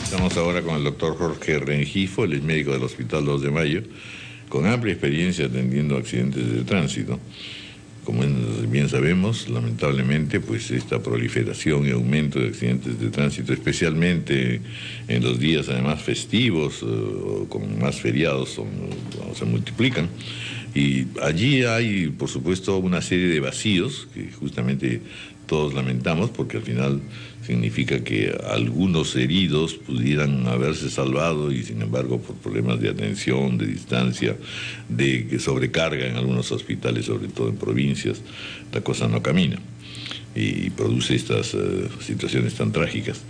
Estamos ahora con el doctor Jorge Rengifo, él es médico del Hospital 2 de Mayo, con amplia experiencia atendiendo accidentes de tránsito. Como bien sabemos, lamentablemente, pues esta proliferación y aumento de accidentes de tránsito, especialmente en los días además festivos, con más feriados, se multiplican. Y allí hay, por supuesto, una serie de vacíos que justamente todos lamentamos, porque al final significa que algunos heridos pudieran haberse salvado y sin embargo por problemas de atención, de distancia, de sobrecarga en algunos hospitales, sobre todo en provincias, la cosa no camina y produce estas situaciones tan trágicas.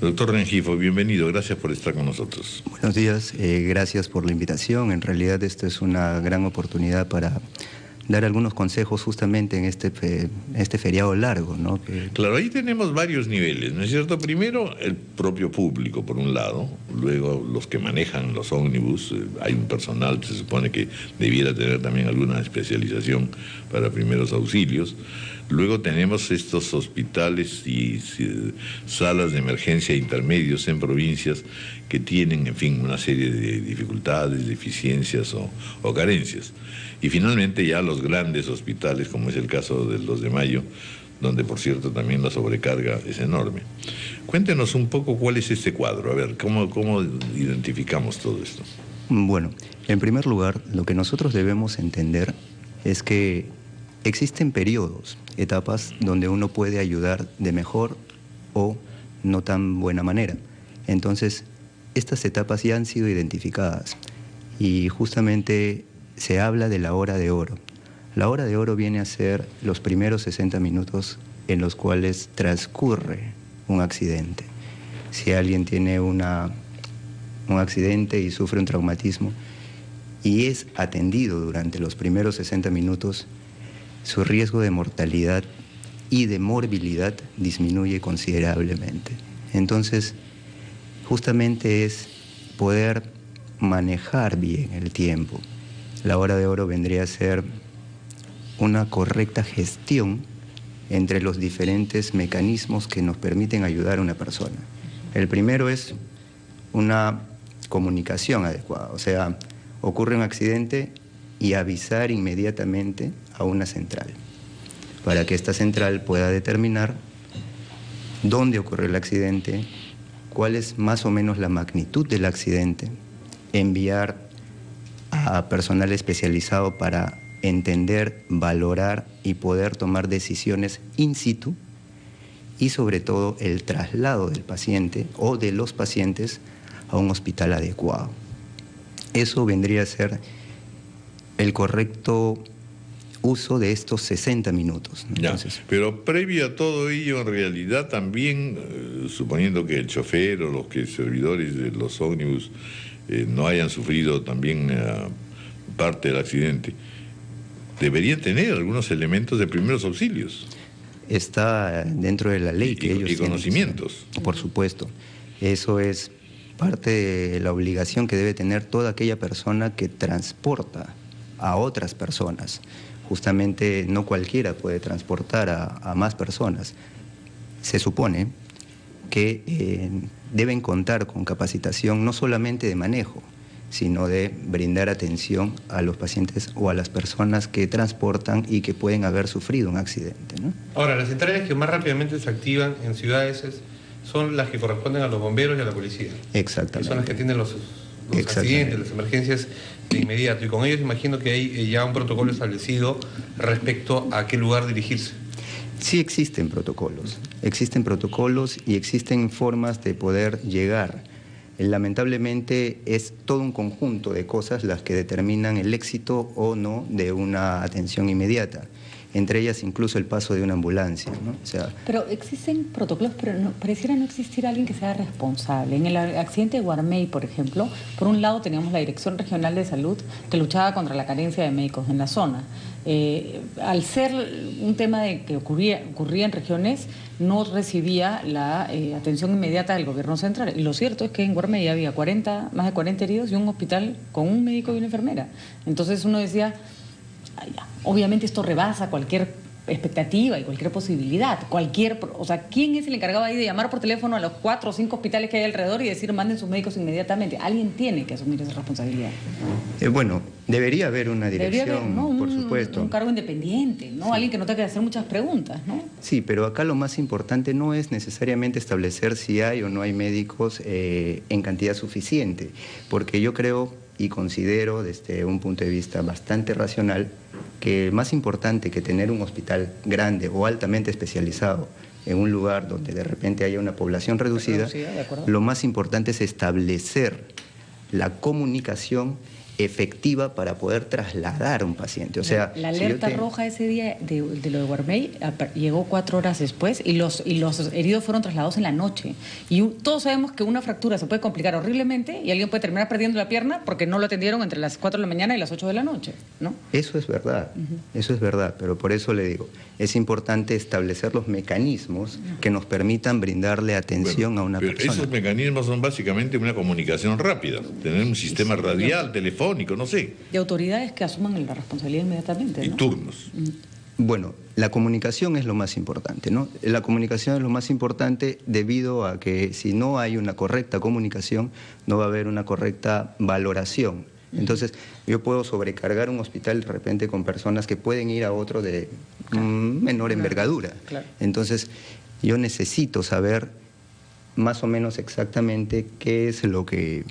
Doctor Rengifo, bienvenido, gracias por estar con nosotros. Buenos días, gracias por la invitación. En realidad esta es una gran oportunidad para dar algunos consejos justamente en este feriado largo, ¿no? Claro, ahí tenemos varios niveles, ¿no es cierto? Primero, el propio público, por un lado, luego los que manejan los ómnibus, hay un personal que se supone que debiera tener también alguna especialización para primeros auxilios. Luego tenemos estos hospitales y salas de emergencia intermedios en provincias que tienen, en fin, una serie de dificultades, deficiencias o carencias. Y finalmente ya los grandes hospitales, como es el caso del 2 de Mayo, donde por cierto también la sobrecarga es enorme. Cuéntenos un poco cuál es este cuadro, a ver, ¿cómo identificamos todo esto? Bueno, en primer lugar, lo que nosotros debemos entender es que existen periodos, etapas donde uno puede ayudar de mejor o no tan buena manera. Entonces, estas etapas ya han sido identificadas y justamente se habla de la hora de oro. La hora de oro viene a ser los primeros 60 minutos en los cuales transcurre un accidente. Si alguien tiene un accidente y sufre un traumatismo y es atendido durante los primeros 60 minutos, su riesgo de mortalidad y de morbilidad disminuye considerablemente. Entonces, justamente es poder manejar bien el tiempo. La hora de oro vendría a ser una correcta gestión entre los diferentes mecanismos que nos permiten ayudar a una persona. El primero es una comunicación adecuada, o sea, ocurre un accidente y avisar inmediatamente a una central, para que esta central pueda determinar dónde ocurrió el accidente, cuál es más o menos la magnitud del accidente, enviar a personal especializado para entender, valorar y poder tomar decisiones in situ y sobre todo el traslado del paciente o de los pacientes a un hospital adecuado. Eso vendría a ser el correcto uso de estos 60 minutos. Entonces, ya, pero previo a todo ello, en realidad también, suponiendo que el chofer o los servidores de los ómnibus no hayan sufrido también parte del accidente, deberían tener algunos elementos de primeros auxilios. Está dentro de la ley que ellos y conocimientos. Tienen, por supuesto. Eso es parte de la obligación que debe tener toda aquella persona que transporta a otras personas. Justamente no cualquiera puede transportar a más personas. Se supone que deben contar con capacitación no solamente de manejo, sino de brindar atención a los pacientes o a las personas que transportan y que pueden haber sufrido un accidente, ¿no? Ahora, las centrales que más rápidamente se activan en ciudades son las que corresponden a los bomberos y a la policía. Exactamente. Que son las que atienden los accidentes, las emergencias de inmediato. Y con ellos imagino que hay ya un protocolo establecido respecto a qué lugar dirigirse. Sí existen protocolos y existen formas de poder llegar. Lamentablemente es todo un conjunto de cosas las que determinan el éxito o no de una atención inmediata. Entre ellas incluso el paso de una ambulancia, ¿no? O sea, pero existen protocolos, pero pareciera no existir alguien que sea responsable. En el accidente de Guarmey, por ejemplo, por un lado teníamos la Dirección Regional de Salud que luchaba contra la carencia de médicos en la zona. Al ser un tema de que ocurría en regiones, no recibía la atención inmediata del gobierno central. Y lo cierto es que en Guarmey había más de 40 heridos y un hospital con un médico y una enfermera. Entonces uno decía, obviamente esto rebasa cualquier expectativa y cualquier posibilidad. O sea, ¿quién es el encargado ahí de llamar por teléfono a los 4 o 5 hospitales que hay alrededor y decir manden sus médicos inmediatamente? Alguien tiene que asumir esa responsabilidad. Bueno, debería haber una dirección, Debería haber, ¿no? por supuesto. Un cargo independiente, ¿no? Sí. Alguien que no tenga que hacer muchas preguntas, ¿no? Sí, pero acá lo más importante no es necesariamente establecer si hay o no hay médicos en cantidad suficiente, porque yo creo y considero desde un punto de vista bastante racional que más importante que tener un hospital grande o altamente especializado en un lugar donde de repente haya una población reducida, lo más importante es establecer la comunicación efectiva para poder trasladar a un paciente. O sea, la alerta roja ese día de lo de Guarmey llegó 4 horas después y los heridos fueron trasladados en la noche. Y todos sabemos que una fractura se puede complicar horriblemente y alguien puede terminar perdiendo la pierna porque no lo atendieron entre las 4 de la mañana y las 8 de la noche, ¿no? Eso es verdad, eso es verdad, pero por eso le digo, es importante establecer los mecanismos que nos permitan brindarle atención a una persona. Esos mecanismos son básicamente una comunicación rápida, tener un sistema radial, telefónico, no sé. De autoridades que asuman la responsabilidad inmediatamente, ¿no? Y turnos. Bueno, la comunicación es lo más importante, ¿no? La comunicación es lo más importante debido a que si no hay una correcta comunicación, no va a haber una correcta valoración. Entonces, yo puedo sobrecargar un hospital de repente con personas que pueden ir a otro de menor envergadura. Claro. Entonces, yo necesito saber más o menos exactamente qué es lo que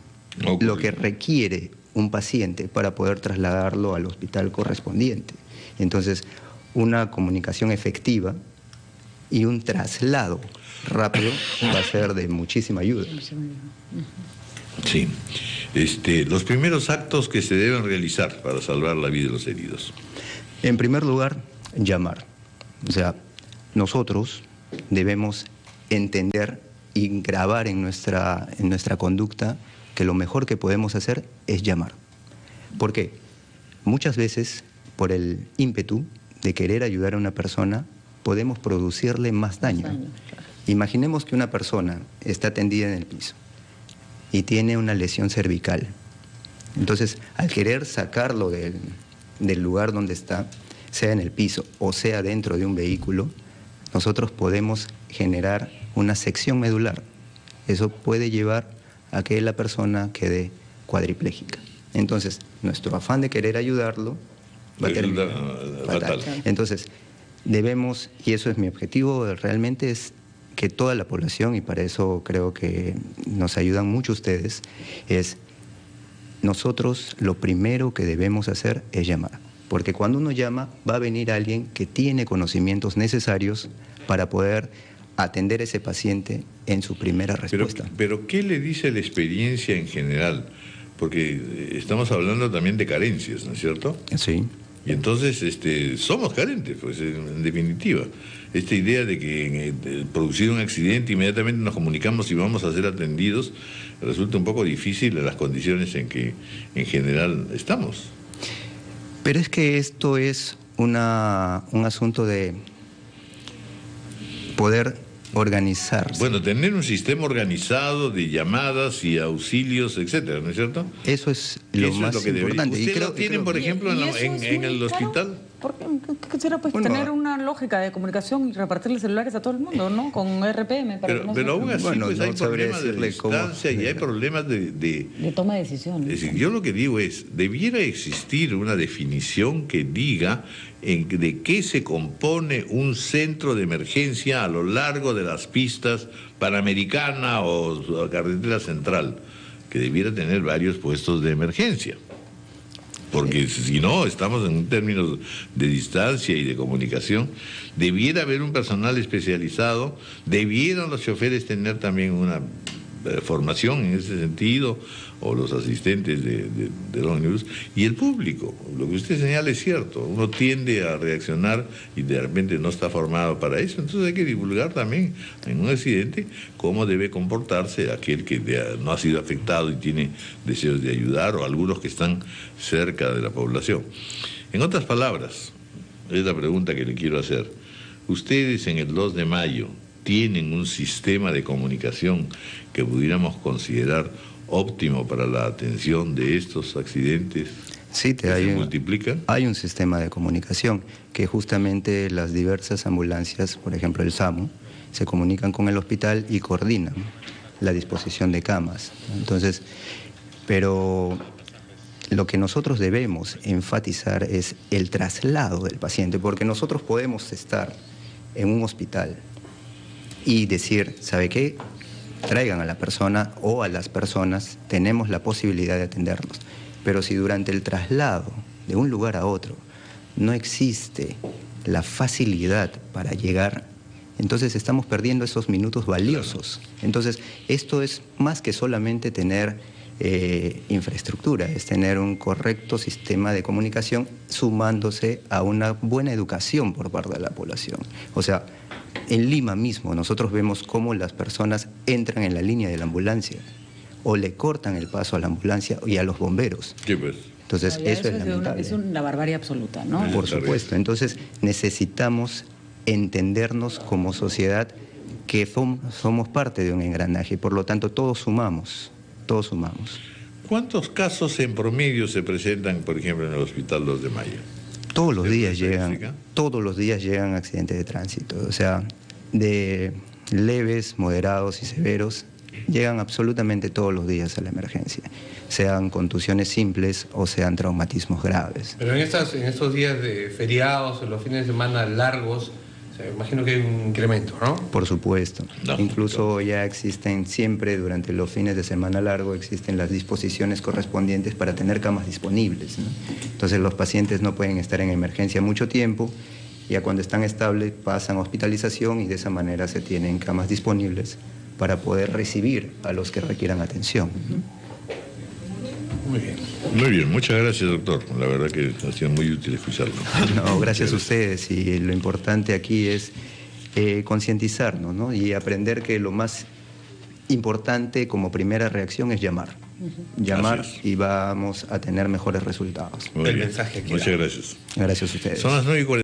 requiere un paciente para poder trasladarlo al hospital correspondiente. Entonces, una comunicación efectiva y un traslado rápido va a ser de muchísima ayuda. Sí. Los primeros actos que se deben realizar para salvar la vida de los heridos. En primer lugar, llamar. O sea, nosotros debemos entender y grabar en nuestra conducta que lo mejor que podemos hacer es llamar. ¿Por qué? Muchas veces, por el ímpetu de querer ayudar a una persona, podemos producirle más daño. Imaginemos que una persona está tendida en el piso y tiene una lesión cervical. Entonces, al querer sacarlo del lugar donde está, sea en el piso o sea dentro de un vehículo, nosotros podemos generar una sección medular. Eso puede llevar a que la persona quede cuadriplégica. Entonces, nuestro afán de querer ayudarlo va a terminar fatal. Entonces, debemos, y eso es mi objetivo, realmente es que toda la población, y para eso creo que nos ayudan mucho ustedes, es nosotros lo primero que debemos hacer es llamar. Porque cuando uno llama, va a venir alguien que tiene conocimientos necesarios para poder atender a ese paciente en su primera respuesta. Pero ¿qué le dice la experiencia en general? Porque estamos hablando también de carencias, ¿no es cierto? Sí. Y entonces somos carentes, pues, en definitiva. Esta idea de que producir un accidente inmediatamente nos comunicamos y vamos a ser atendidos resulta un poco difícil en las condiciones en que en general estamos. Pero es que esto es un asunto de poder organizarse. Bueno, tener un sistema organizado de llamadas y auxilios, etcétera, ¿no es cierto? Eso es lo más importante. ¿Ustedes lo tienen, por ejemplo, en el hospital? Porque quisiera tener una lógica de comunicación y repartirle celulares a todo el mundo, ¿no? Con RPM. Pero aún así, pues hay problemas de distancia y hay problemas de toma de decisiones. Es decir, yo lo que digo es, debiera existir una definición que diga de qué se compone un centro de emergencia a lo largo de las pistas Panamericana o Carretera Central, que debiera tener varios puestos de emergencia. Porque si no, estamos en términos de distancia y de comunicación. Debiera haber un personal especializado, debieran los choferes tener también una formación en ese sentido, o los asistentes del ómnibus, y el público. Lo que usted señala es cierto, uno tiende a reaccionar y de repente no está formado para eso, entonces hay que divulgar también en un accidente cómo debe comportarse aquel que no ha sido afectado y tiene deseos de ayudar, o algunos que están cerca de la población. En otras palabras, es la pregunta que le quiero hacer. Ustedes en el 2 de mayo tienen un sistema de comunicación que pudiéramos considerar óptimo para la atención de estos accidentes. Sí, ¿Se multiplica? Hay un sistema de comunicación que justamente las diversas ambulancias, por ejemplo el SAMU, se comunican con el hospital y coordinan la disposición de camas. Entonces, pero lo que nosotros debemos enfatizar es el traslado del paciente, porque nosotros podemos estar en un hospital y decir, ¿sabe qué? Traigan a la persona o a las personas, tenemos la posibilidad de atenderlos. Pero si durante el traslado de un lugar a otro no existe la facilidad para llegar, entonces estamos perdiendo esos minutos valiosos. Entonces, esto es más que solamente tener infraestructura, es tener un correcto sistema de comunicación sumándose a una buena educación por parte de la población. O sea, en Lima mismo nosotros vemos cómo las personas entran en la línea de la ambulancia o le cortan el paso a la ambulancia y a los bomberos. Sí, pues. Entonces, eso es lamentable. Es una barbarie absoluta, ¿no? Por supuesto. Entonces, necesitamos entendernos como sociedad que somos parte de un engranaje y por lo tanto todos sumamos. Todos sumamos. ¿Cuántos casos en promedio se presentan, por ejemplo, en el Hospital 2 de Mayo? Todos los días llegan accidentes de tránsito, o sea, de leves, moderados y severos, llegan absolutamente todos los días a la emergencia, sean contusiones simples o sean traumatismos graves. Pero en estos días de feriados, en los fines de semana largos, o sea, imagino que hay un incremento, ¿no? Por supuesto. No, incluso ya existen siempre, durante los fines de semana largo, existen las disposiciones correspondientes para tener camas disponibles, ¿no? Entonces los pacientes no pueden estar en emergencia mucho tiempo, ya cuando están estables pasan a hospitalización y de esa manera se tienen camas disponibles para poder recibir a los que requieran atención. Muy bien. Muy bien, muchas gracias, doctor. La verdad que ha sido muy útil escucharlo. No, gracias a ustedes. Y lo importante aquí es concientizarnos, ¿no? Y aprender que lo más importante como primera reacción es llamar. Llamar y vamos a tener mejores resultados. El mensaje aquí. Muchas gracias. Gracias a ustedes. Son las 9:40.